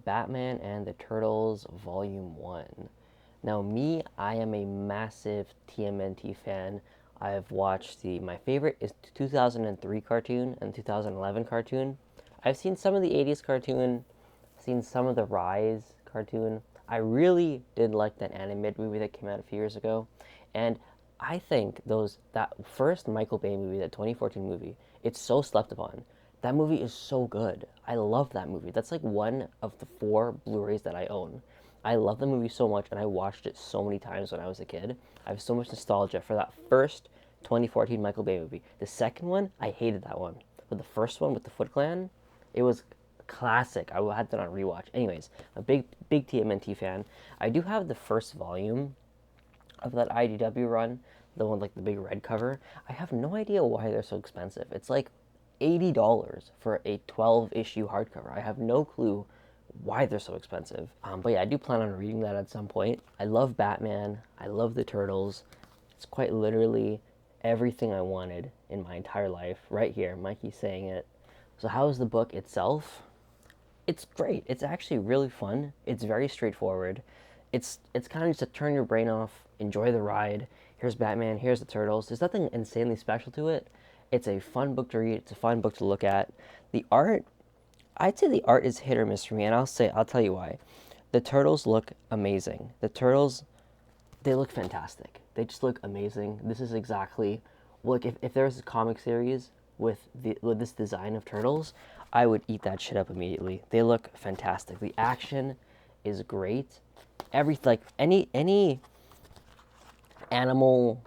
Batman and the Turtles Volume 1. Now, me, I am a massive TMNT fan. I've watched my favorite is 2003 cartoon and 2011 cartoon. I've seen some of the 80s cartoon, seen some of the Rise cartoon. I really did like that animated movie that came out a few years ago. And I think that first Michael Bay movie, that 2014 movie, it's so slept upon. That movie is so good. I love that movie. That's like one of the 4 Blu-rays that I own. I love the movie so much, and I watched it so many times when I was a kid. I have so much nostalgia for that first 2014 Michael Bay movie. The second one, I hated that one. But the first one with the Foot Clan, it was classic. I had that on rewatch. Anyways, I'm a big TMNT fan. I do have the first volume of that IDW run, the one like the big red cover. I have no idea why they're so expensive. It's like $80 for a 12 issue hardcover. I have no clue why they're so expensive. But yeah, I do plan on reading that at some point. I love Batman. I love the Turtles. It's quite literally everything I wanted in my entire life. Right here, Mikey's saying it. So how is the book itself? It's great. It's actually really fun. It's very straightforward. It's kind of just to turn your brain off, enjoy the ride. Here's Batman, here's the Turtles. There's nothing insanely special to it. It's a fun book to read. It's a fun book to look at. The art, I'd say the art is hit or miss for me, and I'll tell you why. The Turtles look amazing. The Turtles, they look fantastic. They just look amazing. This is exactly, like if there's a comic series with this design of Turtles, I would eat that shit up immediately. They look fantastic. The action is great. Any animal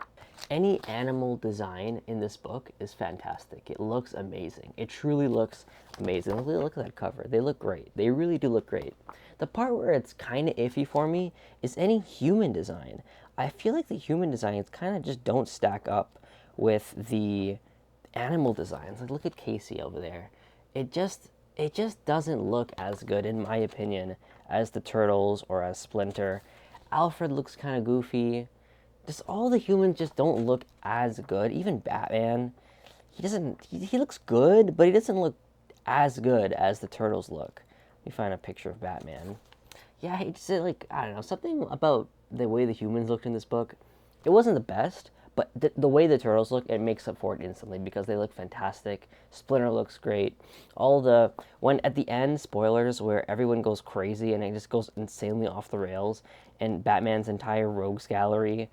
design in this book is fantastic. It looks amazing. It truly looks amazing. Look at that cover. They look great. They really do look great. The part where it's kind of iffy for me is any human design. I feel like the human designs kind of just don't stack up with the animal designs. Like look at Casey over there. It just doesn't look as good in my opinion as the Turtles or as Splinter. Alfred looks kind of goofy. Just all the humans just don't look as good. Even Batman, he looks good, but he doesn't look as good as the Turtles look. Let me find a picture of Batman. Yeah, it's like, I don't know, something about the way the humans looked in this book. It wasn't the best, but the way the Turtles look, it makes up for it instantly because they look fantastic. Splinter looks great. When at the end, spoilers, where everyone goes crazy and it just goes insanely off the rails, and Batman's entire rogues gallery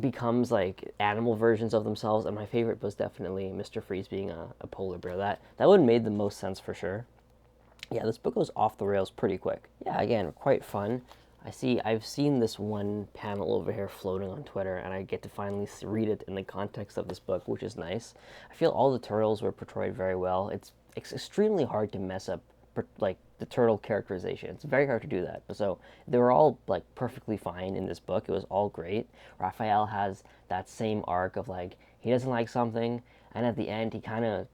becomes like animal versions of themselves, and my favorite was definitely Mr. Freeze being a polar bear. That one made the most sense for sure. Yeah, this book goes off the rails pretty quick. Yeah, again, quite fun. I've seen this one panel over here floating on Twitter, and I get to finally read it in the context of this book, which is nice. I feel all the turtles were portrayed very well. It's extremely hard to mess up like the turtle characterization. It's very hard to do that. So they were all like perfectly fine in this book. It was all great. Raphael has that same arc of like he doesn't like something, and at the end he kind of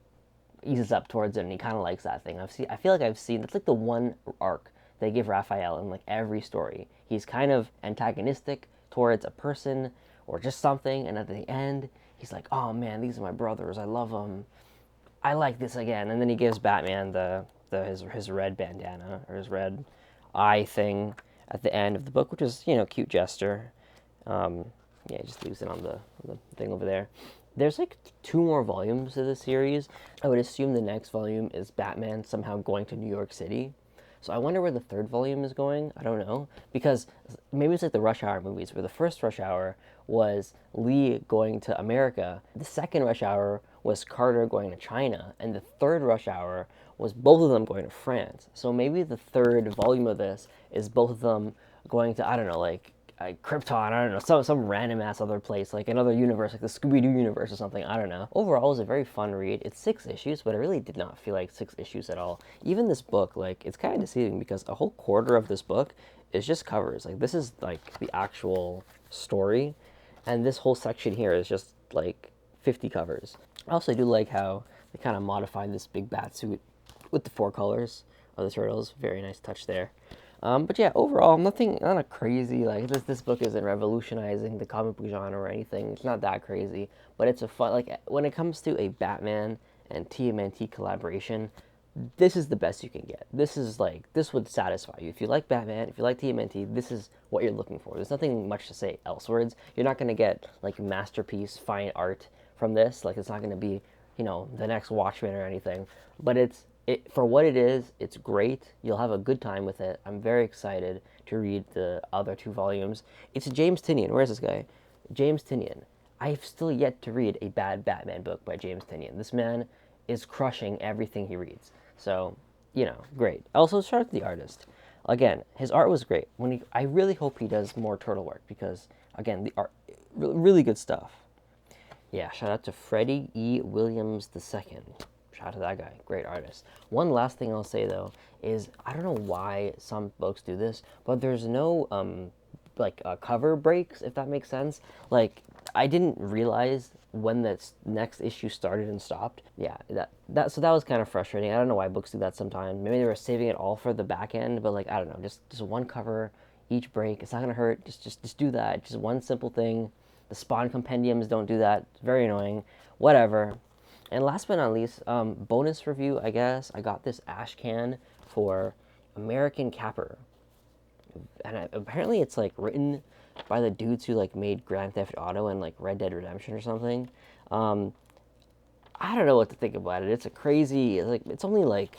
eases up towards it, and he kind of likes that thing. I feel like I've seen that's like the one arc they give Raphael in like every story. He's kind of antagonistic towards a person or just something, and at the end he's like, "Oh man, these are my brothers. I love them. I like this again." And then he gives Batman his red bandana or his red eye thing at the end of the book, which is cute gesture. Yeah, he just leaves it on the thing over there. There's like 2 more volumes of the series. I would assume the next volume is Batman somehow going to New York City. So I wonder where the 3rd volume is going. I don't know. Because maybe it's like the Rush Hour movies, where the first Rush Hour was Lee going to America. The second Rush Hour was Carter going to China. And the 3rd Rush Hour was both of them going to France. So maybe the 3rd volume of this is both of them going to, I don't know, like Krypton, I don't know, some random ass other place, like another universe, like the Scooby-Doo universe or something, I don't know. Overall, it was a very fun read. It's 6 issues, but it really did not feel like 6 issues at all. Even this book, like, it's kind of deceiving because a whole quarter of this book is just covers. Like, this is, like, the actual story, and this whole section here is just, like, 50 covers. I also do like how they kind of modified this big bat suit with the 4 colors of the turtles. Very nice touch there. But yeah, overall, nothing, not a crazy, like, this book isn't revolutionizing the comic book genre or anything. It's not that crazy, but it's a fun, like, when it comes to a Batman and TMNT collaboration, this is the best you can get. This is like, this would satisfy you. If you like Batman, if you like TMNT, this is what you're looking for. There's nothing much to say elsewards. You're not going to get like masterpiece, fine art from this. Like, it's not going to be, the next Watchmen or anything. But it for what it is, it's great. You'll have a good time with it. I'm very excited to read the other 2 volumes. It's James Tynion. Where's this guy? James Tynion. I've still yet to read a bad Batman book by James Tynion. This man is crushing everything he reads. So, great. Also, shout out to the artist. Again, his art was great. I really hope he does more turtle work because, again, the art, really good stuff. Yeah, shout out to Freddie E. Williams II. Shout out to that guy. Great artist. One last thing I'll say, though, is I don't know why some books do this, but there's no, cover breaks, if that makes sense. Like, I didn't realize when the next issue started and stopped. Yeah, so that was kind of frustrating. I don't know why books do that sometimes. Maybe they were saving it all for the back end, but like, I don't know, just one cover each break. It's not gonna hurt. Just do that. Just one simple thing. The Spawn compendiums don't do that. It's very annoying. Whatever. And last but not least, bonus review, I guess. I got this ash can for American Capper. And apparently it's like written by the dudes who like made Grand Theft Auto and like Red Dead Redemption or something. I don't know what to think about it. It's a crazy, it's only like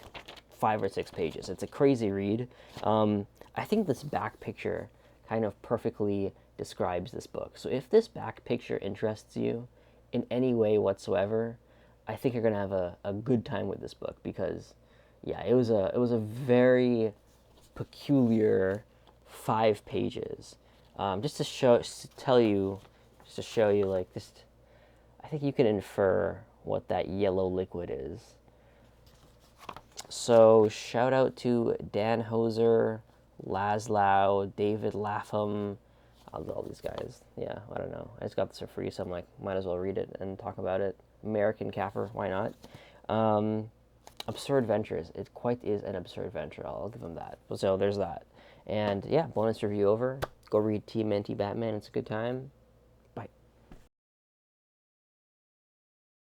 5 or 6 pages. It's a crazy read. I think this back picture kind of perfectly describes this book. So if this back picture interests you in any way whatsoever, I think you're gonna have a good time with this book because, yeah, it was a very peculiar 5 pages. Just to show you, like, just, I think you can infer what that yellow liquid is. So shout out to Dan Hoser, Laszlo, David Lapham, all these guys. Yeah, I don't know. I just got this for free, so I'm like, might as well read it and talk about it. American Capper, why not? Absurd Ventures. It quite is an absurd venture. I'll give them that. So there's that. And yeah, bonus review over. Go read TMNT Batman. It's a good time.